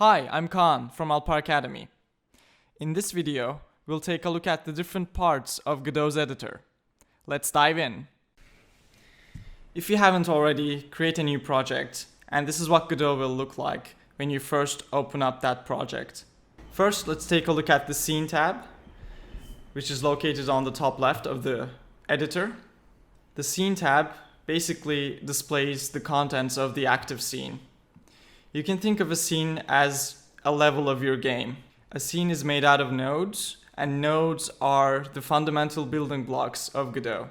Hi, I'm Kaan from Alpar Academy. In this video, we'll take a look at the different parts of Godot's editor. Let's dive in. If you haven't already, create a new project, and this is what Godot will look like when you first open up that project. First, let's take a look at the Scene tab, which is located on the top left of the editor. The Scene tab basically displays the contents of the active scene. You can think of a scene as a level of your game. A scene is made out of nodes, and nodes are the fundamental building blocks of Godot.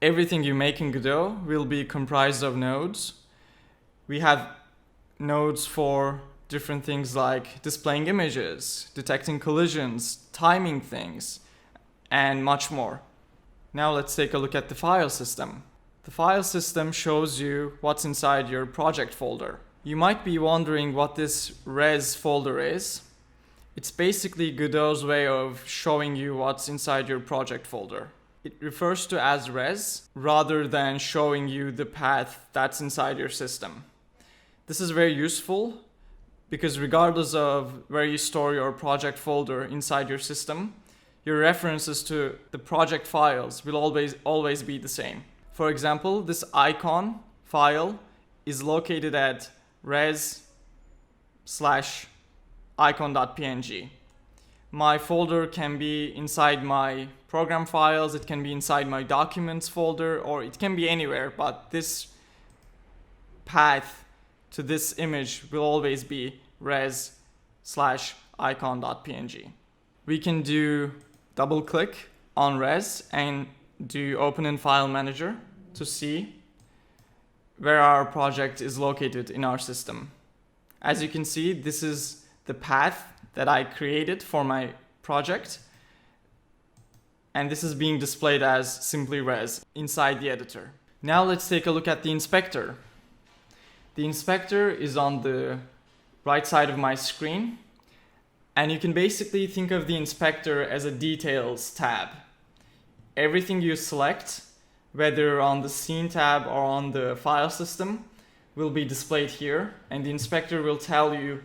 Everything you make in Godot will be comprised of nodes. We have nodes for different things like displaying images, detecting collisions, timing things, and much more. Now let's take a look at the file system. The file system shows you what's inside your project folder. You might be wondering what this res folder is. It's basically Godot's way of showing you what's inside your project folder. It refers to as res rather than showing you the path that's inside your system. This is very useful because regardless of where you store your project folder inside your system, your references to the project files will always be the same. For example, this icon file is located at res/icon.png. My folder can be inside my program files, it can be inside my documents folder, or it can be anywhere, but this path to this image will always be res/icon.png. We can do double click on res and do open in file manager to see where our project is located in our system. As you can see, this is the path that I created for my project, and this is being displayed as simply res inside the editor. Now let's take a look at the inspector. The inspector is on the right side of my screen, and you can basically think of the inspector as a details tab. Everything you select, whether on the Scene tab or on the file system, will be displayed here, and the inspector will tell you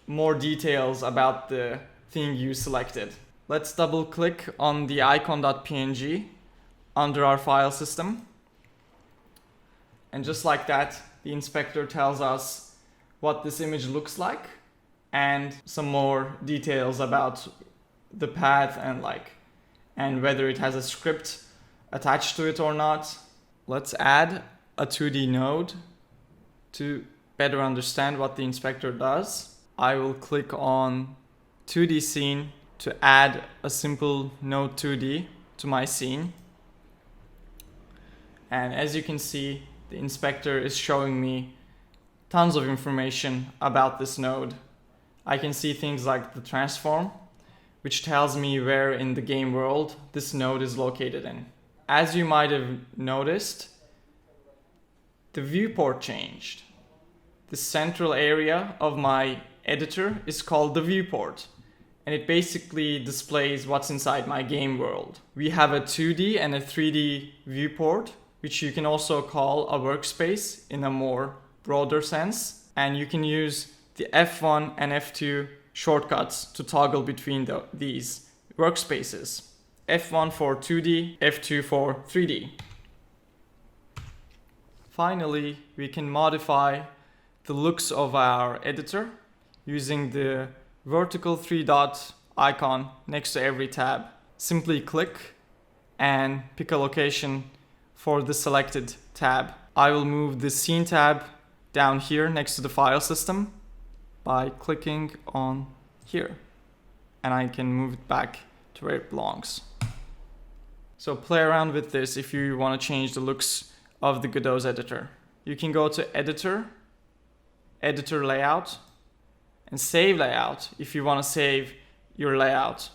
more details about the thing you selected. Let's double click on the icon.png under our file system. And just like that, the inspector tells us what this image looks like and some more details about the path and whether it has a script attached to it or not. Let's add a 2D node to better understand what the inspector does. I will click on 2D scene to add a simple node 2D to my scene. And as you can see, the inspector is showing me tons of information about this node. I can see things like the transform, which tells me where in the game world this node is located in. As you might have noticed, the viewport changed. The central area of my editor is called the viewport, and it basically displays what's inside my game world. We have a 2D and a 3D viewport, which you can also call a workspace in a more broader sense, and you can use the F1 and F2 shortcuts to toggle between these workspaces. F1 for 2D, F2 for 3D. Finally, we can modify the looks of our editor using the vertical 3-dot icon next to every tab. Simply click and pick a location for the selected tab. I will move the Scene tab down here next to the file system by clicking on here, and I can move it back to where it belongs. So play around with this if you want to change the looks of the Godot's editor. You can go to Editor, Editor Layout, and Save Layout if you want to save your layout.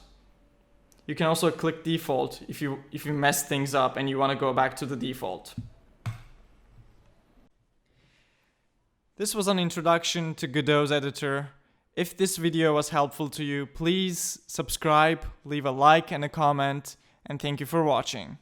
You can also click Default if you mess things up and you want to go back to the default. This was an introduction to Godot's editor. If this video was helpful to you, please subscribe, leave a like and a comment, and thank you for watching.